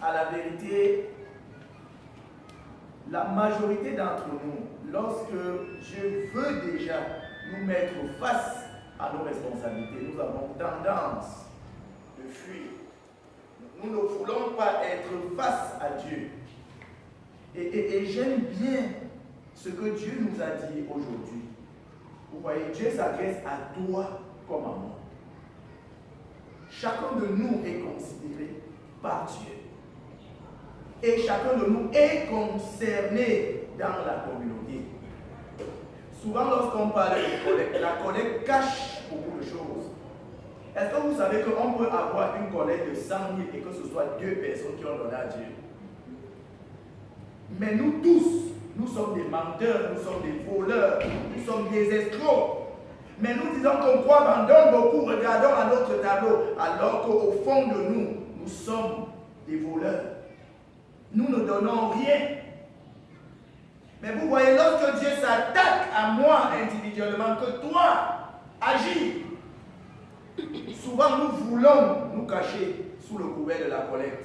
à la vérité, la majorité d'entre nous, lorsque Dieu veut déjà nous mettre face à nos responsabilités, nous avons tendance de fuir. Nous ne voulons pas être face à Dieu. Et j'aime bien ce que Dieu nous a dit aujourd'hui. Vous voyez, Dieu s'adresse à toi comme à moi. Chacun de nous est considéré par Dieu. Et chacun de nous est concerné dans la communauté. Souvent, lorsqu'on parle de collecte, la collecte cache beaucoup de choses. Est-ce que vous savez qu'on peut avoir une collecte de 100 000 et que ce soit 2 personnes qui ont donné à Dieu? Mais nous tous, nous sommes des menteurs, nous sommes des voleurs, nous sommes des escrocs. Mais nous disons qu'on croit, on donne beaucoup, regardons à notre tableau, alors qu'au fond de nous, nous sommes des voleurs. Nous ne donnons rien. Mais vous voyez, lorsque Dieu s'attaque à moi individuellement, que toi, agis. Souvent, nous voulons nous cacher sous le couvert de la collecte.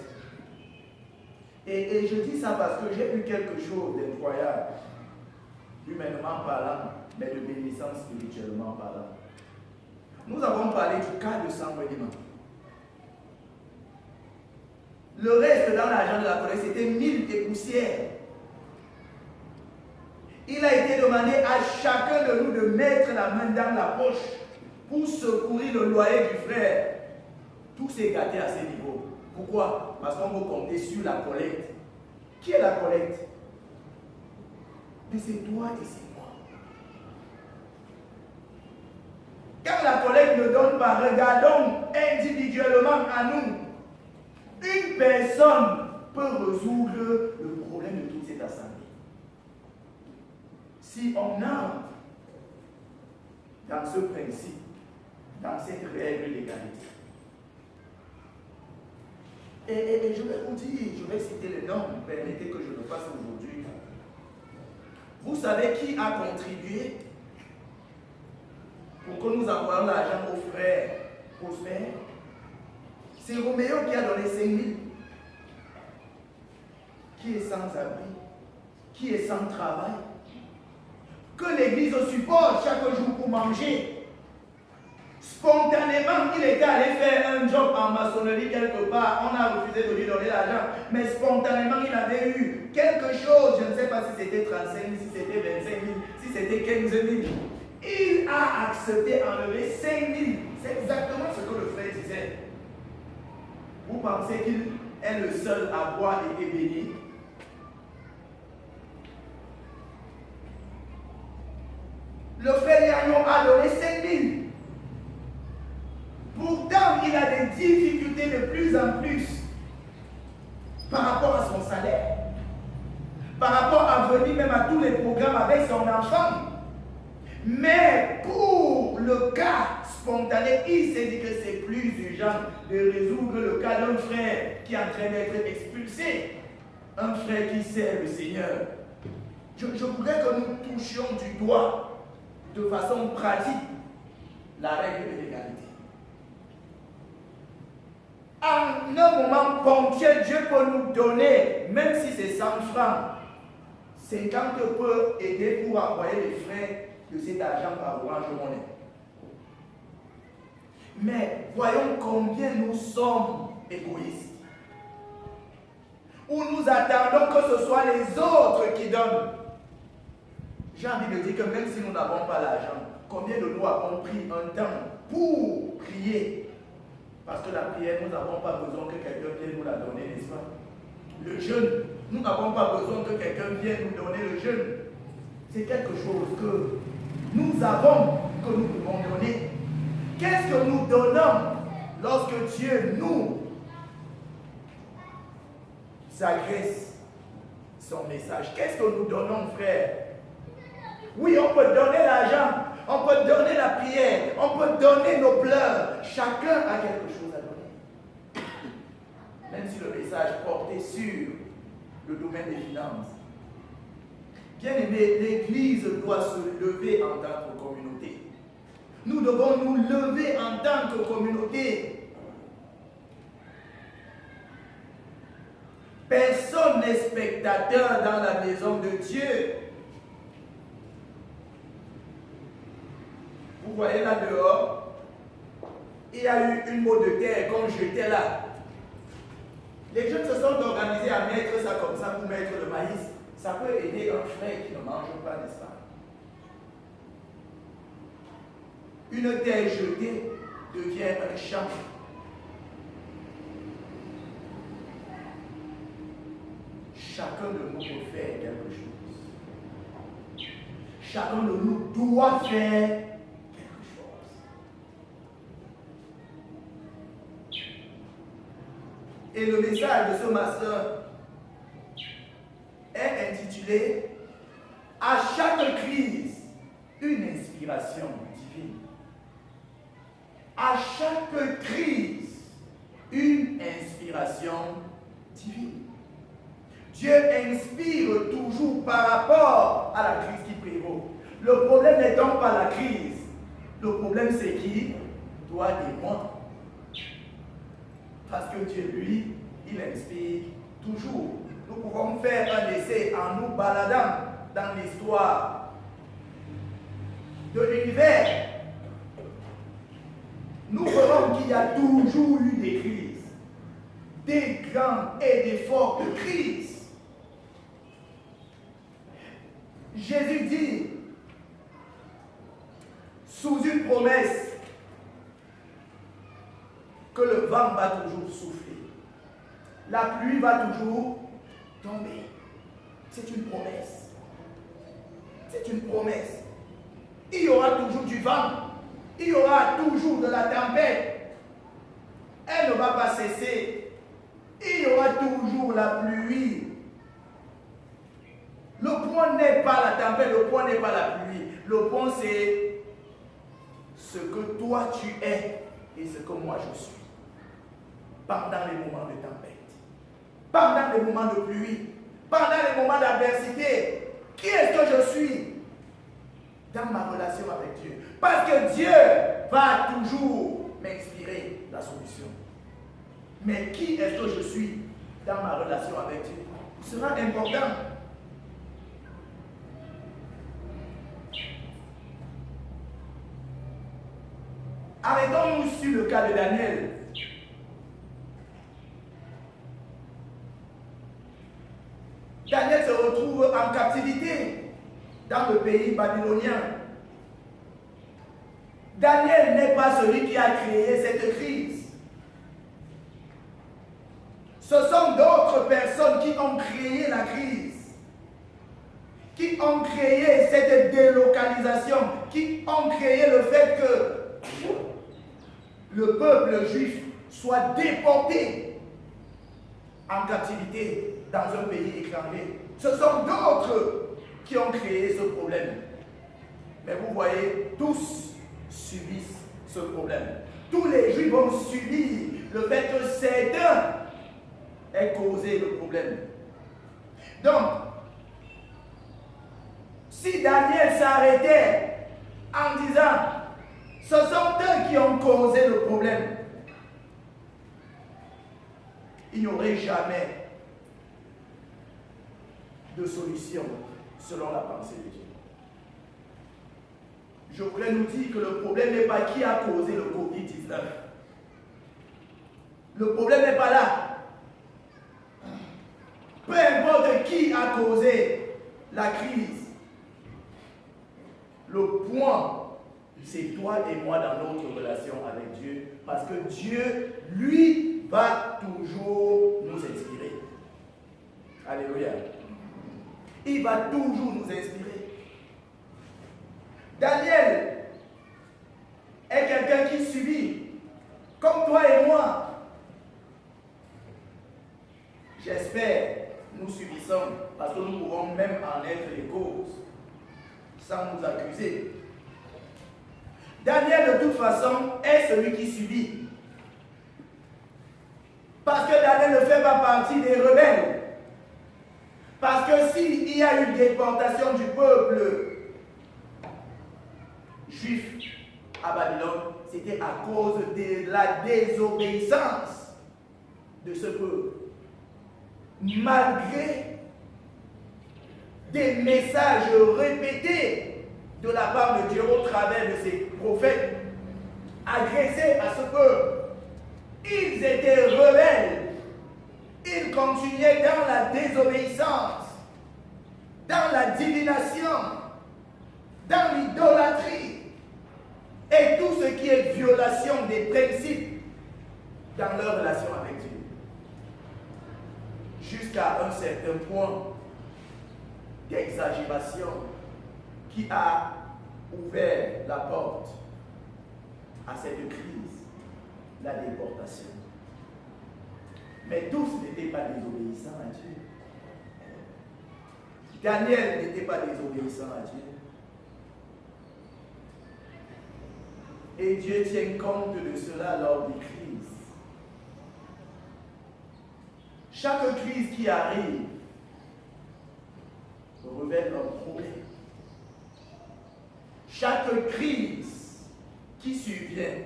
Et je dis ça parce que j'ai eu quelque chose d'incroyable, humainement parlant, mais de bénissant spirituellement parlant. Nous avons parlé du cas de Samuel Lima. Le reste dans l'argent de la collecte, c'était 1000 et poussières. Il a été demandé à chacun de nous de mettre la main dans la poche pour secourir le loyer du frère. Tout s'est gâté à ce niveau. Pourquoi? Parce qu'on veut compter sur la collecte. Qui est la collecte? Mais c'est toi et c'est moi. Quand la collecte ne donne pas, regardons individuellement à nous. Une personne peut résoudre le problème de toute cette assemblée. Si on entre dans ce principe, dans cette règle d'égalité. Et je vais vous dire, je vais citer le nom, permettez que je le fasse aujourd'hui. Vous savez qui a contribué pour que nous envoyions l'argent aux frères Prosper? C'est Roméo qui a donné 5 000. Qui est sans abri? Qui est sans travail? Que l'Église supporte chaque jour pour manger. Spontanément, il était allé faire un job en maçonnerie quelque part. On a refusé de lui donner l'argent. Mais spontanément, il avait eu quelque chose. Je ne sais pas si c'était 35 000, si c'était 25 000, si c'était 15 000. Il a accepté d'enlever 5 000. C'est exactement ce que le frère disait. Vous pensez qu'il est le seul à boire et béni? Le frère Yagnon a donné 5 000. Pourtant, il a des difficultés de plus en plus par rapport à son salaire, par rapport à venir même à tous les programmes avec son enfant. Mais pour le cas spontané, il s'est dit que c'est plus urgent de résoudre le cas d'un frère qui est en train d'être expulsé, un frère qui sert le Seigneur. Je voudrais que nous touchions du doigt de façon pratique la règle de l'égalité. En un moment ponctuel, Dieu peut nous donner, même si c'est 100 francs, 50 peut aider pour envoyer les frais de cet argent par Orange Money. Mais voyons combien nous sommes égoïstes. Où nous attendons que ce soit les autres qui donnent. J'ai envie de dire que même si nous n'avons pas l'argent, combien de nous avons pris un temps pour prier? Parce que la prière, nous n'avons pas besoin que quelqu'un vienne nous la donner, n'est-ce pas? Le jeûne, nous n'avons pas besoin que quelqu'un vienne nous donner le jeûne. C'est quelque chose que nous avons, que nous pouvons donner. Qu'est-ce que nous donnons lorsque Dieu nous agresse son message? Qu'est-ce que nous donnons, frère? Oui, on peut donner l'argent, on peut donner la prière, on peut donner nos pleurs. Chacun a quelque chose à donner. Même si le message portait sur le domaine des finances. Bien aimé, l'Église doit se lever en tant que communauté. Nous devons nous lever en tant que communauté. Personne n'est spectateur dans la maison de Dieu. Vous voyez là dehors, il y a eu une mot de terre quand j'étais là. Les jeunes se sont organisés à mettre ça comme ça pour mettre le maïs. Ça peut aider un frère qui ne mange pas, n'est-ce pas? Une terre jetée devient un champ. Chacun de nous peut faire quelque chose. Chacun de nous doit faire quelque chose. Et le message de ce matin est intitulé « À chaque crise, une inspiration divine ». À chaque crise, une inspiration divine. Dieu inspire toujours par rapport à la crise qui prévaut. Le problème n'est donc pas la crise. Le problème c'est qui? Toi et moi. Parce que Dieu, lui, il inspire toujours. Nous pouvons faire un essai en nous baladant dans l'histoire de l'univers. Nous verrons qu'il y a toujours eu des crises, des grandes et des fortes crises. Jésus dit, sous une promesse, que le vent va toujours souffler, la pluie va toujours tomber. C'est une promesse. C'est une promesse. Il y aura toujours du vent. Il y aura toujours de la tempête. Elle ne va pas cesser. Il y aura toujours la pluie. Le point n'est pas la tempête, le point n'est pas la pluie. Le point c'est ce que toi tu es et ce que moi je suis. Pendant les moments de tempête, pendant les moments de pluie, pendant les moments d'adversité, qui est-ce que je suis dans ma relation avec Dieu? Parce que Dieu va toujours m'inspirer la solution. Mais qui est-ce que je suis dans ma relation avec Dieu? Ce sera important. Arrêtons-nous sur le cas de Daniel. Daniel se retrouve en captivité dans le pays babylonien. Daniel n'est pas celui qui a créé cette crise. Ce sont d'autres personnes qui ont créé la crise, qui ont créé cette délocalisation, qui ont créé le fait que le peuple juif soit déporté en captivité dans un pays étranger. Ce sont d'autres qui ont créé ce problème. Mais vous voyez, tous subissent ce problème. Tous les Juifs ont subi le fait que certains aient causé le problème. Donc, si Daniel s'arrêtait en disant « Ce sont eux qui ont causé le problème », il n'y aurait jamais de solution selon la pensée de Dieu. Je voudrais nous dire que le problème n'est pas qui a causé le Covid-19. Le problème n'est pas là. Peu importe qui a causé la crise, le point, c'est toi et moi dans notre relation avec Dieu, parce que Dieu, lui, va toujours nous inspirer. Alléluia. Il va toujours nous inspirer. Daniel est quelqu'un qui subit, comme toi et moi. J'espère nous subissons parce que nous pouvons même en être les causes, sans nous accuser. Daniel, de toute façon, est celui qui subit. Parce que Daniel ne fait pas partie des rebelles. Parce que s'il y a eu déportation du peuple juif à Babylone, c'était à cause de la désobéissance de ce peuple. malgré des messages répétés de la part de Dieu au travers de ses prophètes, agressés à ce que ils étaient rebelles, ils continuaient dans la désobéissance, dans la divination, dans l'idolâtrie et tout ce qui est violation des principes dans leur relation avec Dieu. Jusqu'à un certain point d'exagération qui a ouvert la porte à cette crise, la déportation. Mais tous n'étaient pas désobéissants à Dieu. Daniel n'était pas désobéissant à Dieu. Et Dieu tient compte de cela lors des crises. Chaque crise qui arrive révèle un problème. Chaque crise qui survient,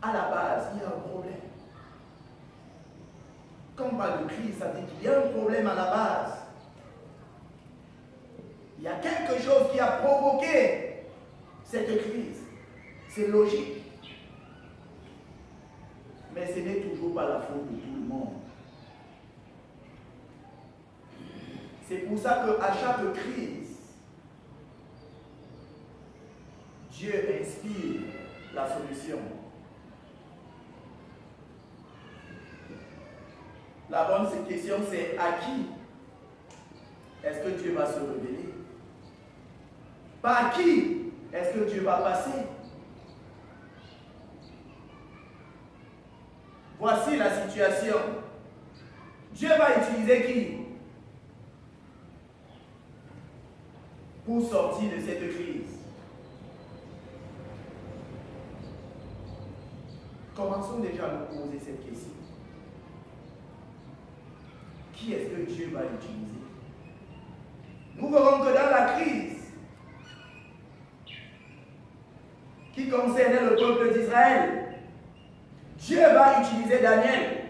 à la base, il y a un problème. Quand on parle de crise, ça veut dire qu'il y a un problème à la base. Il y a quelque chose qui a provoqué cette crise. C'est logique. Mais ce n'est toujours pas la faute de tout le monde. C'est pour ça qu'à chaque crise, Dieu inspire la solution. La bonne question, c'est à qui est-ce que Dieu va se révéler? Par qui est-ce que Dieu va passer? Voici la situation. Dieu va utiliser qui pour sortir de cette crise? Commençons déjà à nous poser cette question. Qui est-ce que Dieu va utiliser? Nous verrons que dans la crise qui concernait le peuple d'Israël, Dieu va utiliser Daniel.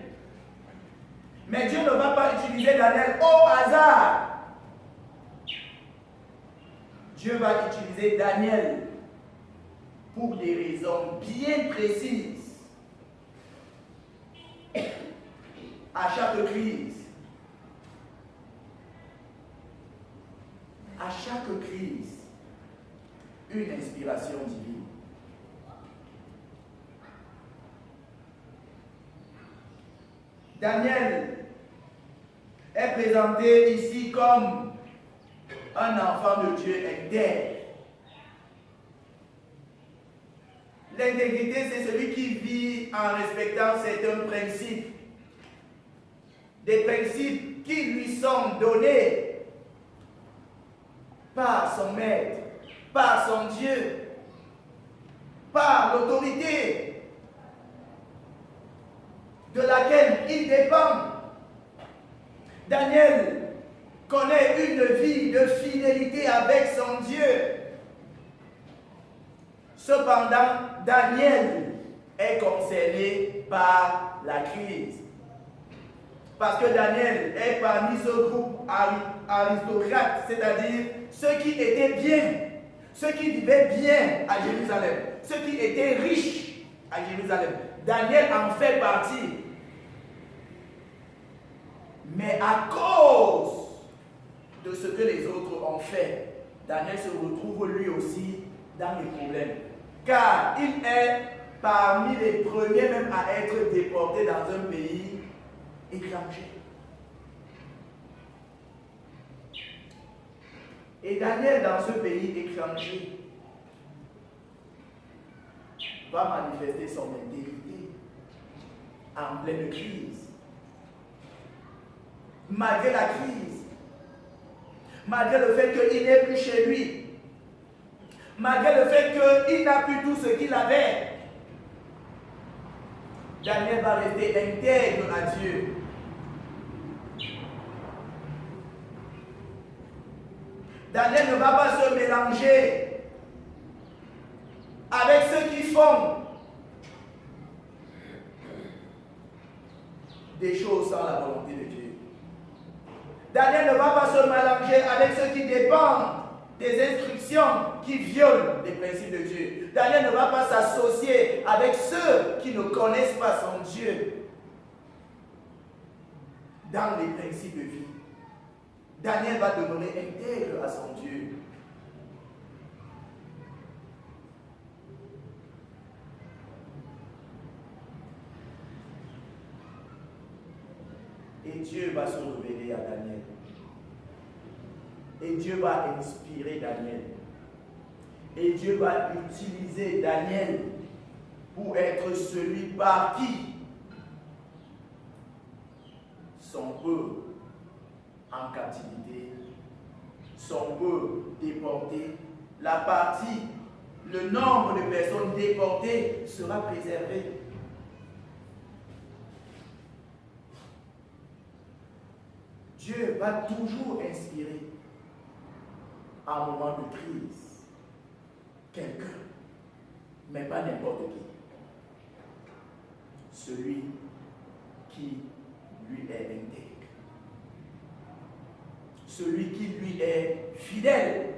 Mais Dieu ne va pas utiliser Daniel au hasard. Dieu va utiliser Daniel pour des raisons bien précises. À chaque crise, une inspiration divine. Daniel est présenté ici comme un enfant de Dieu intègre. L'intégrité, c'est celui qui vit en respectant certains principes. Des principes qui lui sont donnés par son maître, par son Dieu, par l'autorité de laquelle il dépend. Daniel connaît une vie de fidélité avec son Dieu. Cependant, Daniel est concerné par la crise. Parce que Daniel est parmi ce groupe aristocrate, c'est-à-dire ceux qui étaient bien, ceux qui vivaient bien à Jérusalem, ceux qui étaient riches à Jérusalem. Daniel en fait partie. Mais à cause de ce que les autres ont fait, Daniel se retrouve lui aussi dans les problèmes. Car il est parmi les premiers même à être déporté dans un pays étranger. Et Daniel, dans ce pays étranger, va manifester son intégrité en pleine crise. Malgré la crise, malgré le fait qu'il n'est plus chez lui, malgré le fait qu'il n'a plus tout ce qu'il avait, Daniel va rester intègre à Dieu. Daniel ne va pas se mélanger avec ceux qui font des choses sans la volonté de Dieu. Daniel ne va pas se mélanger avec ceux qui dépendent des instructions qui violent les principes de Dieu. Daniel ne va pas s'associer avec ceux qui ne connaissent pas son Dieu dans les principes de vie. Daniel va demeurer intègre à son Dieu. Et Dieu va se révéler à Daniel. Et Dieu va inspirer Daniel. Et Dieu va utiliser Daniel pour être celui par qui son peuple en captivité, son peuple déporté, la partie, le nombre de personnes déportées sera préservé. Dieu va toujours inspirer à un moment de crise quelqu'un, mais pas n'importe qui. Celui qui lui est intègre. Celui qui lui est fidèle.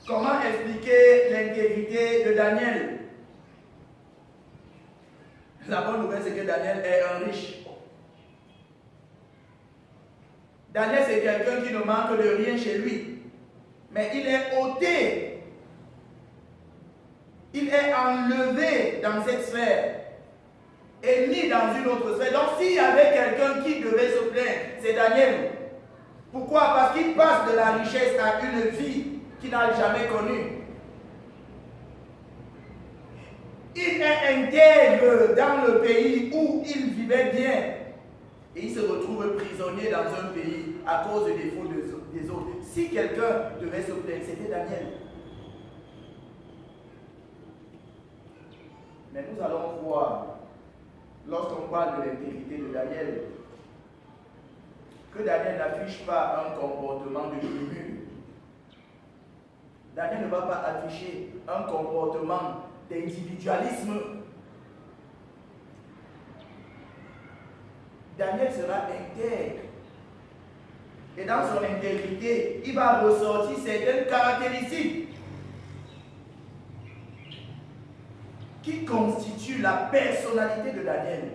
Comment expliquer l'intégrité de Daniel? La bonne nouvelle, c'est que Daniel est un riche. Daniel, c'est quelqu'un qui ne manque de rien chez lui. Mais il est ôté. Il est enlevé dans cette sphère et mis dans une autre sphère. Donc, s'il y avait quelqu'un qui devait se plaindre, c'est Daniel. Pourquoi? Parce qu'il passe de la richesse à une vie qu'il n'a jamais connue. Il est intègre dans le pays où il vivait bien. Et il se retrouve prisonnier dans un pays à cause des défauts des autres. Si quelqu'un devait se plaindre, c'était Daniel. Mais nous allons voir, lorsqu'on parle de l'intégrité de Daniel, que Daniel n'affiche pas un comportement de murmure. Daniel ne va pas afficher un comportement d'individualisme. Daniel sera intègre. Et dans son intégrité, il va ressortir certaines caractéristiques qui constituent la personnalité de Daniel.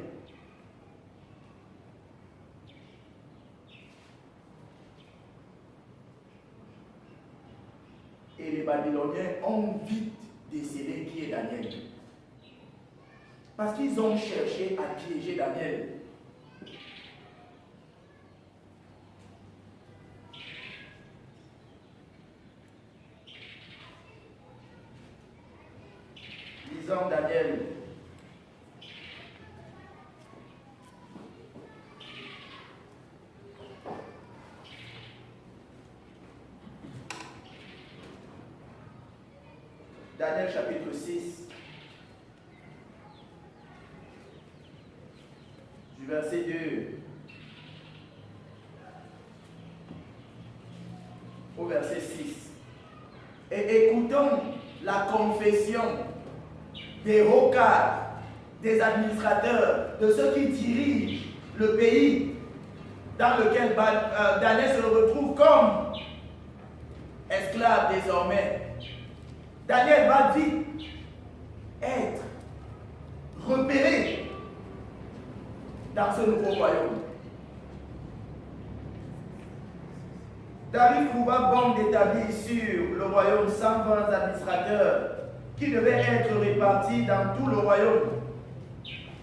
Et les Babyloniens ont vite décelé qui est Daniel. Parce qu'ils ont cherché à piéger Daniel. Lisons Daniel. Daniel chapitre 6, du verset 2 au verset 6. Et écoutons la confession des hauts cadres, des administrateurs, de ceux qui dirigent le pays dans lequel Daniel se retrouve comme esclave désormais. Daniel va vite être repéré dans ce nouveau royaume. David trouva bon d'établir sur le royaume 120 administrateurs qui devaient être répartis dans tout le royaume.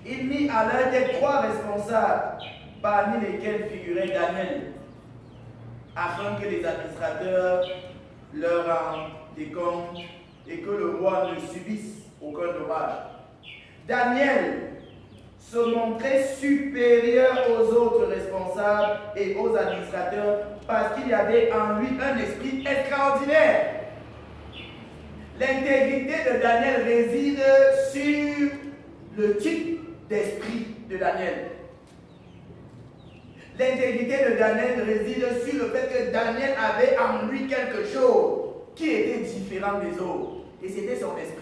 Il mit à l'un des 3 responsables, parmi lesquels figurait Daniel, afin que les administrateurs leur rendent des comptes et que le roi ne subisse aucun dommage. Daniel se montrait supérieur aux autres responsables et aux administrateurs parce qu'il y avait en lui un esprit extraordinaire. L'intégrité de Daniel réside sur le type d'esprit de Daniel. L'intégrité de Daniel réside sur le fait que Daniel avait en lui quelque chose qui était différent des autres. Et c'était son esprit.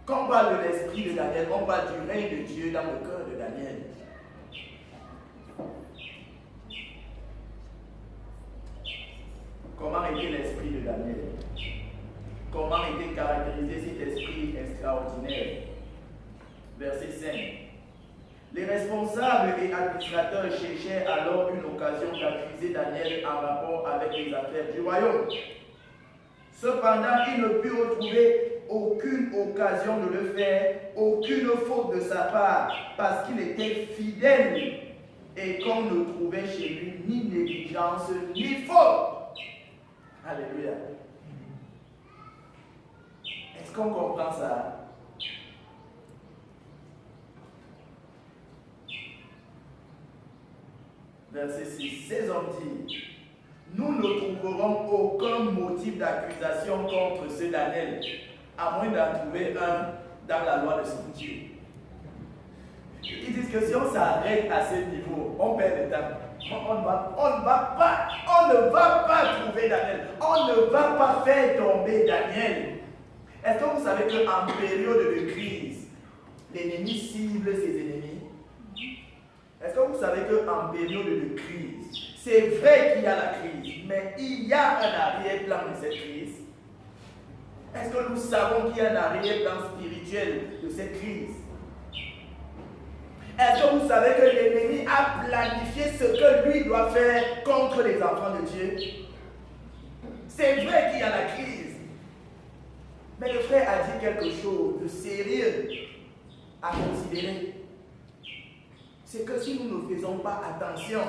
Quand on parle de l'esprit de Daniel, on parle du règne de Dieu dans le cœur de Daniel. Comment était l'esprit de Daniel? Comment était caractérisé cet esprit extraordinaire? Verset 5. Les responsables et administrateurs cherchaient alors une occasion d'accuser Daniel en rapport avec les affaires du royaume. Cependant, ils ne purent retrouver aucune occasion de le faire, aucune faute de sa part, parce qu'il était fidèle et qu'on ne trouvait chez lui ni négligence ni faute. Alléluia. Est-ce qu'on comprend ça? Verset 6. Ces hommes disent: nous ne trouverons aucun motif d'accusation contre ce Daniel, à moins d'en trouver un dans la loi de son Dieu. Ils disent que si on s'arrête à ce niveau, on perd le temps. On ne va pas trouver Daniel. On ne va pas faire tomber Daniel. Est-ce que vous savez qu'en période de crise, l'ennemi cible ses ennemis? Est-ce que vous savez qu'en période de crise, c'est vrai qu'il y a la crise, mais il y a un arrière-plan de cette crise? Est-ce que nous savons qu'il y a un arrière-plan spirituel de cette crise? Est-ce que vous savez que l'ennemi a planifié ce que lui doit faire contre les enfants de Dieu? C'est vrai qu'il y a la crise. Mais le frère a dit quelque chose de sérieux à considérer. C'est que si nous ne faisons pas attention,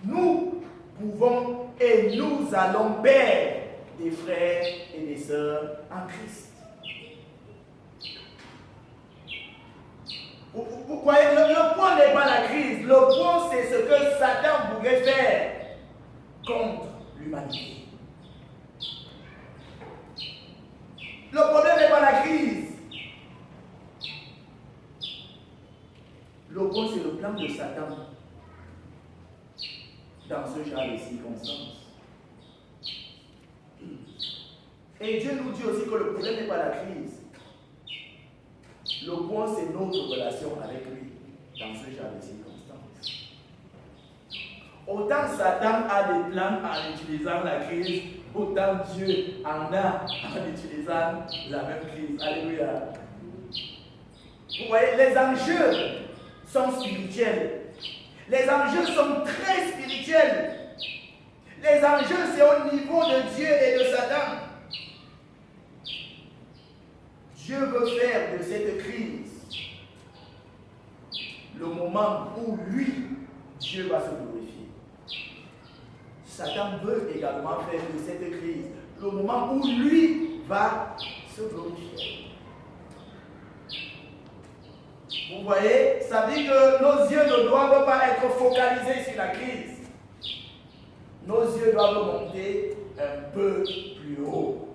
nous pouvons et nous allons perdre des frères et des sœurs en Christ. Vous voyez, le point n'est pas la crise. Le point, c'est ce que Satan voudrait faire contre l'humanité. Le problème n'est pas la crise. Le point, c'est le plan de Satan dans ce genre de circonstances. Et Dieu nous dit aussi que le problème n'est pas la crise. Le point, c'est notre relation avec lui dans ce genre de circonstances. Autant Satan a des plans en utilisant la crise, autant Dieu en a en utilisant la même crise. Alléluia. Vous voyez, les enjeux sont spirituels. Les enjeux sont très spirituels. Les enjeux, c'est au niveau de Dieu et de Satan. Dieu veut faire de cette crise le moment où lui, Dieu va se glorifier. Satan veut également faire de cette crise le moment où lui va se glorifier. Vous voyez, ça veut dire que nos yeux ne doivent pas être focalisés sur la crise. Nos yeux doivent monter un peu plus haut.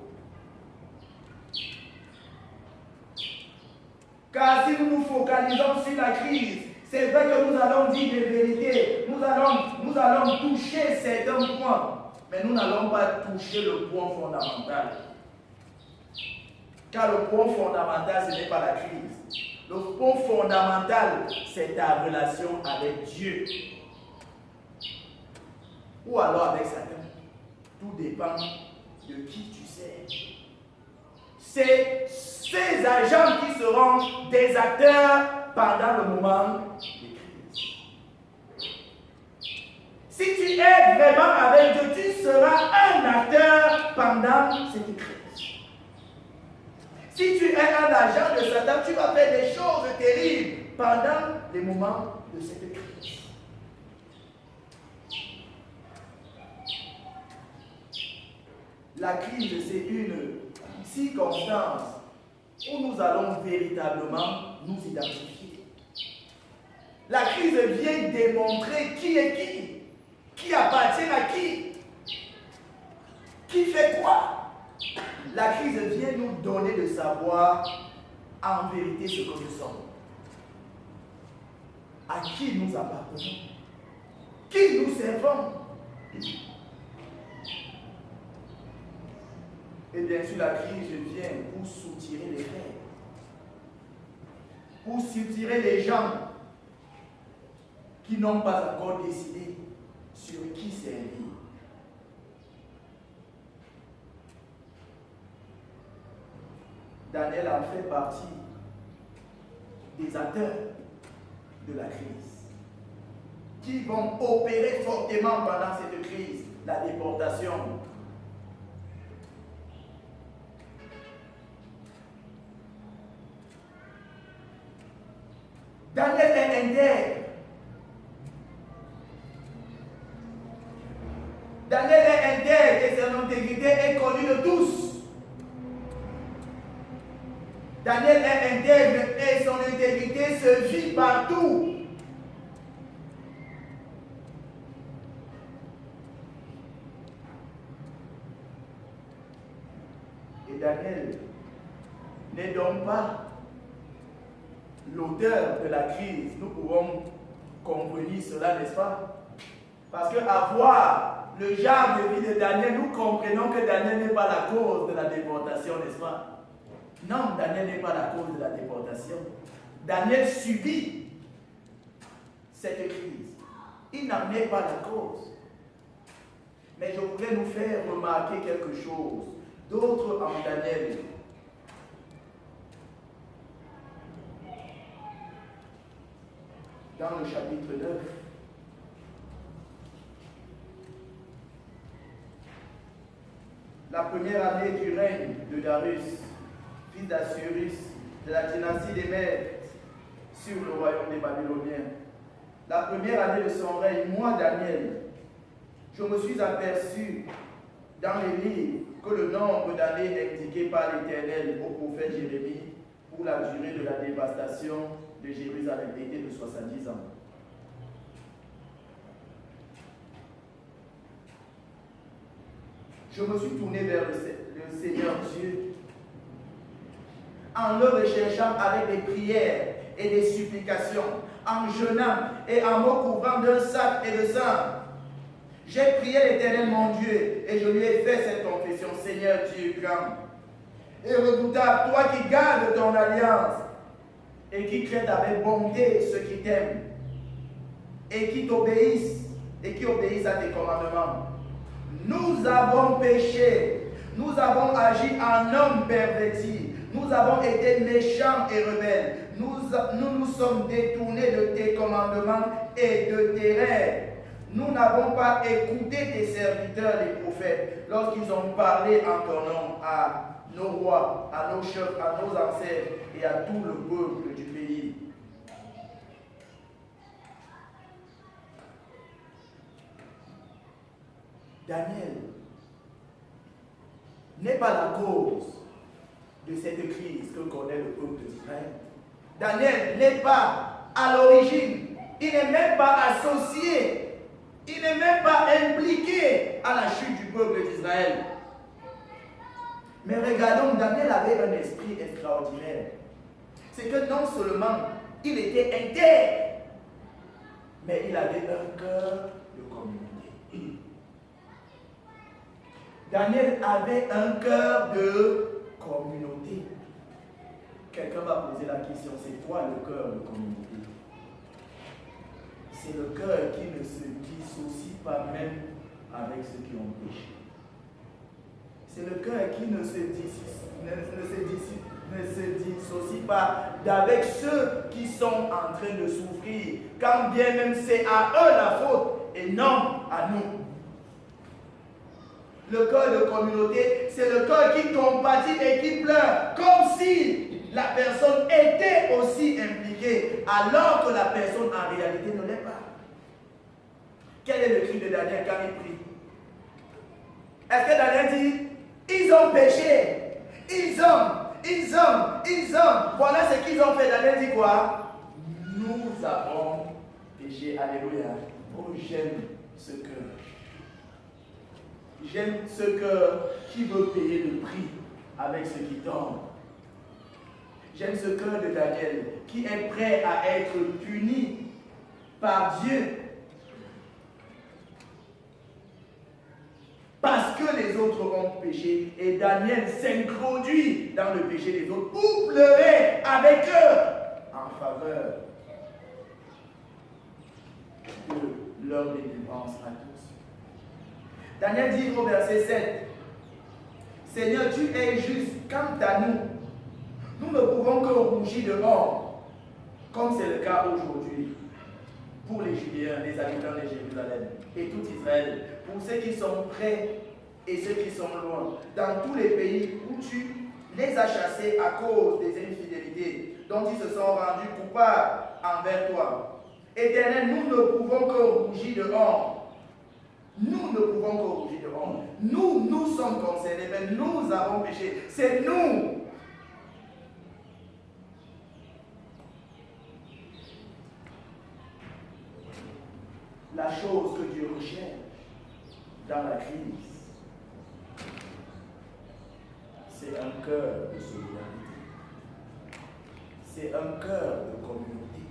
Car si nous nous focalisons sur la crise, c'est vrai que nous allons dire des vérités, nous allons toucher certains points, mais nous n'allons pas toucher le point fondamental. Car le point fondamental, ce n'est pas la crise. Le point fondamental, c'est ta relation avec Dieu. Ou alors avec Satan. Tout dépend de qui tu sais. C'est ces agents qui seront des acteurs pendant le moment de crise. Si tu es vraiment avec Dieu, tu seras un acteur pendant cette crise. Si tu es un agent de Satan, tu vas faire des choses terribles pendant les moments de cette crise. La crise, c'est une circonstance où nous allons véritablement nous identifier. La crise vient démontrer qui est qui appartient à qui fait quoi. La crise vient nous donner de savoir en vérité ce que nous sommes, à qui nous appartenons, qui nous servons. Et bien sûr, la crise vient pour soutirer les frères, pour soutirer les gens qui n'ont pas encore décidé sur qui servir. Daniel a fait partie des acteurs de la crise qui vont opérer fortement pendant cette crise, la déportation. Daniel est intègre. Daniel est intègre et son intégrité est connue de tous. Daniel est intègre et son intégrité se vit partout. Et Daniel n'est donc pas l'auteur de la crise. Nous pouvons comprendre cela, n'est-ce pas? Parce qu'à voir le genre de vie de Daniel, nous comprenons que Daniel n'est pas la cause de la déportation, n'est-ce pas? Non, Daniel n'est pas la cause de la déportation. Daniel subit cette crise. Il n'en est pas la cause. Mais je voudrais nous faire remarquer quelque chose d'autre en Daniel. Dans le chapitre 9, la première année du règne de Darius, fils d'Assuérus, de la dynastie des Mèdes, sur le royaume des Babyloniens. La première année de son règne, moi, Daniel, je me suis aperçu dans les livres que le nombre d'années indiquées par l'Éternel au prophète Jérémie pour la durée de la dévastation de Jérusalem était de 70 ans. Je me suis tourné vers le Seigneur Dieu en le recherchant avec des prières et des supplications, en jeûnant et en me couvrant d'un sac et de sang. J'ai prié l'Éternel mon Dieu et je lui ai fait cette confession: Seigneur Dieu grand et redoutable, toi qui gardes ton alliance et qui traites avec bonté ceux qui t'aiment et qui t'obéissent et qui obéissent à tes commandements. Nous avons péché, nous avons agi en hommes pervertis, nous avons été méchants et rebelles, nous nous sommes détournés de tes commandements et de tes règles. Nous n'avons pas écouté tes serviteurs, les prophètes, lorsqu'ils ont parlé en ton nom à nos rois, à nos chefs, à nos ancêtres et à tout le peuple du pays. Daniel n'est pas la cause de cette crise que connaît le peuple d'Israël. Daniel n'est pas à l'origine, il n'est même pas associé, il n'est même pas impliqué à la chute du peuple d'Israël. Mais regardons, Daniel avait un esprit extraordinaire. C'est que non seulement il était intègre, mais il avait un cœur de communauté. Daniel avait un cœur de communauté. Quelqu'un va poser la question, c'est quoi le cœur de communauté? C'est le cœur qui ne se dissocie pas même avec ceux qui ont péché. C'est le cœur qui ne se dissocie pas d'avec ceux qui sont en train de souffrir, quand bien même c'est à eux la faute et non à nous. Le cœur de communauté, c'est le cœur qui compatit et qui pleure, comme si la personne était aussi impliquée, alors que la personne en réalité ne l'est pas. Quel est le cri de Daniel quand il prie? Est-ce que Daniel dit, ils ont péché, ils ont, voilà ce qu'ils ont fait? Daniel dit quoi? Nous avons péché, alléluia. Oh, j'aime ce cœur. J'aime ce cœur qui veut payer le prix avec ce qui tombe. J'aime ce cœur de Daniel qui est prêt à être puni par Dieu parce que les autres ont péché. Et Daniel s'introduit dans le péché des autres pour pleurer avec eux en faveur de leur délivrance à tous. Daniel dit au verset 7, Seigneur, tu es juste. Quant à nous, nous ne pouvons que rougir dehors, comme c'est le cas aujourd'hui pour les Judéens, les habitants de Jérusalem et tout Israël, pour ceux qui sont près et ceux qui sont loin, dans tous les pays où tu les as chassés à cause des infidélités dont ils se sont rendus coupables envers toi. Éternel, nous ne pouvons que rougir dehors. Nous ne pouvons que rougir dehors. Nous sommes concernés, mais nous avons péché. C'est nous. La chose que Dieu recherche dans la crise, c'est un cœur de solidarité. C'est un cœur de communauté.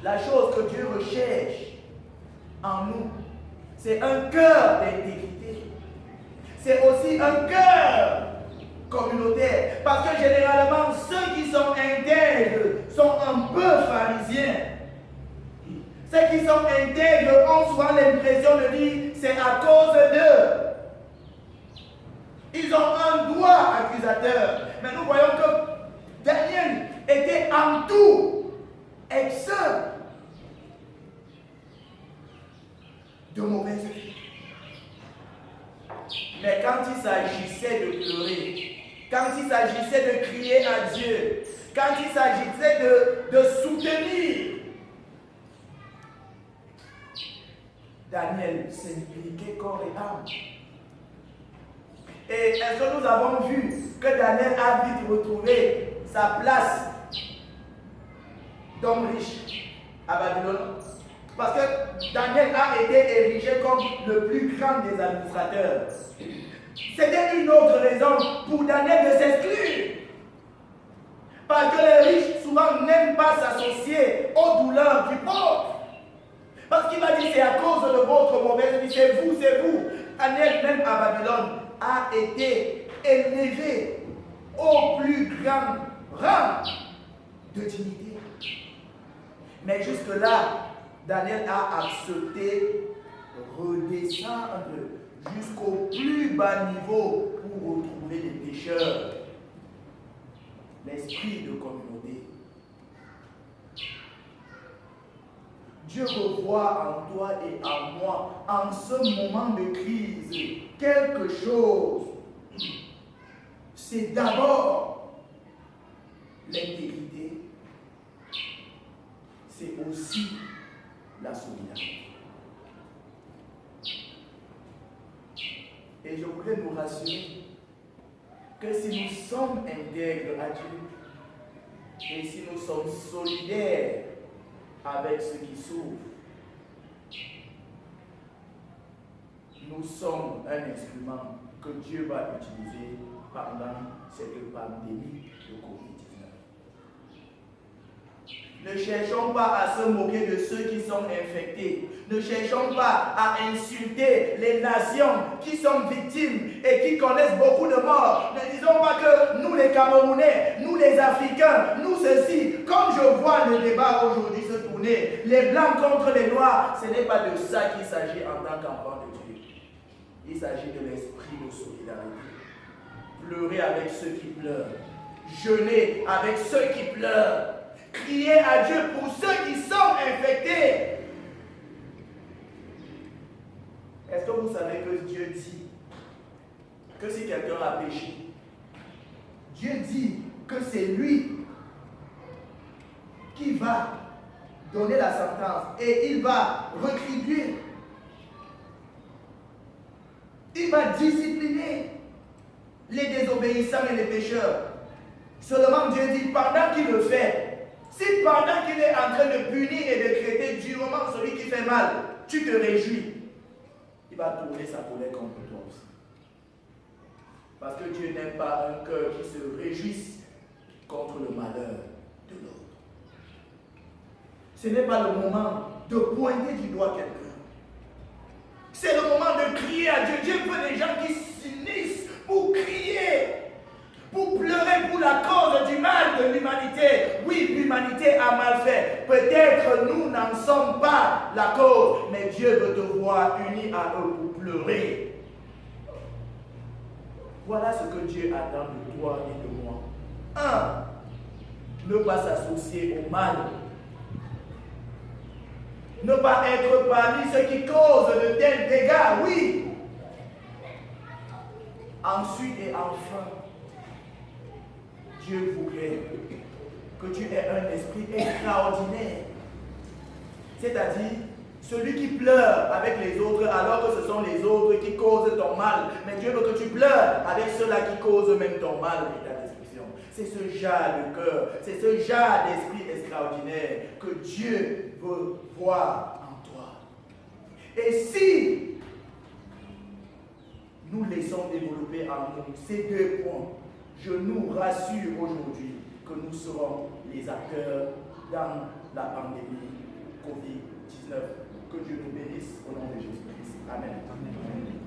La chose que Dieu recherche en nous, c'est un cœur d'intégrité. C'est aussi un cœur communautaire. Parce que généralement, ceux qui sont intègres sont un peu pharisiens. Ceux qui sont intègres ont souvent l'impression de dire c'est à cause d'eux. Ils ont un droit accusateur. Mais nous voyons que Daniel était en tout exempt de mauvaises vie. Mais quand il s'agissait de pleurer, quand il s'agissait de crier à Dieu, quand il s'agissait de soutenir, Daniel s'impliquait corps et âme. Et est-ce que nous avons vu que Daniel a vite retrouvé sa place d'homme riche à Babylone? Parce que Daniel a été érigé comme le plus grand des administrateurs. C'était une autre raison pour Daniel de s'exclure. Parce que les riches souvent n'aiment pas s'associer aux douleurs du pauvre. Parce qu'il va dire c'est à cause de votre mauvaise vie, c'est vous, c'est vous. Daniel, même à Babylone, a été élevé au plus grand rang de dignité. Mais jusque-là, Daniel a accepté redescendre jusqu'au plus bas niveau pour retrouver les pécheurs. L'esprit de communauté. Dieu revoit en toi et en moi, en ce moment de crise, quelque chose. C'est d'abord l'intégrité. C'est aussi la solidarité. Et je voudrais nous rassurer que si nous sommes intègres à Dieu, et si nous sommes solidaires avec ceux qui souffrent, nous sommes un instrument que Dieu va utiliser pendant cette pandémie de Covid-19. Ne cherchons pas à se moquer de ceux qui sont infectés. Ne cherchons pas à insulter les nations qui sont victimes et qui connaissent beaucoup de morts. Ne disons pas que nous les Camerounais, nous les Africains, nous ceci. Comme je vois le débat aujourd'hui se tourner, les Blancs contre les Noirs, ce n'est pas de ça qu'il s'agit en tant qu'enfant de Dieu. Il s'agit de l'esprit de solidarité. Pleurer avec ceux qui pleurent. Jeûner avec ceux qui pleurent. Crier à Dieu pour ceux qui sont infectés. Est-ce que vous savez que Dieu dit que si quelqu'un a péché, Dieu dit que c'est lui qui va donner la sentence et il va rétribuer. Il va discipliner les désobéissants et les pécheurs. Seulement Dieu dit, pendant qu'il le fait, si pendant qu'il est en train de punir et de traiter durement celui qui fait mal, tu te réjouis, il va tourner sa colère contre toi aussi. Parce que Dieu n'aime pas un cœur qui se réjouisse contre le malheur de l'autre. Ce n'est pas le moment de pointer du doigt quelqu'un. C'est le moment de crier à Dieu. Dieu veut des gens qui s'unissent pour crier, pour pleurer pour la cause du mal de l'humanité. Oui, l'humanité a mal fait. Peut-être nous n'en sommes pas la cause, mais Dieu veut te voir uni à eux pour pleurer. Voilà ce que Dieu attend de toi et de moi. 1. Ne pas s'associer au mal. Ne pas être parmi ceux qui causent de tels dégâts, oui. Ensuite et enfin, Dieu voudrait que tu aies un esprit extraordinaire. C'est-à-dire, celui qui pleure avec les autres alors que ce sont les autres qui causent ton mal. Mais Dieu veut que tu pleures avec ceux-là qui causent même ton mal et ta destruction. C'est ce genre de cœur, c'est ce genre d'esprit extraordinaire que Dieu veut voir en toi. Et si nous laissons développer en nous ces 2 points, je nous rassure aujourd'hui que nous serons les acteurs dans la pandémie Covid-19. Que Dieu nous bénisse au nom de Jésus-Christ. Amen. Amen.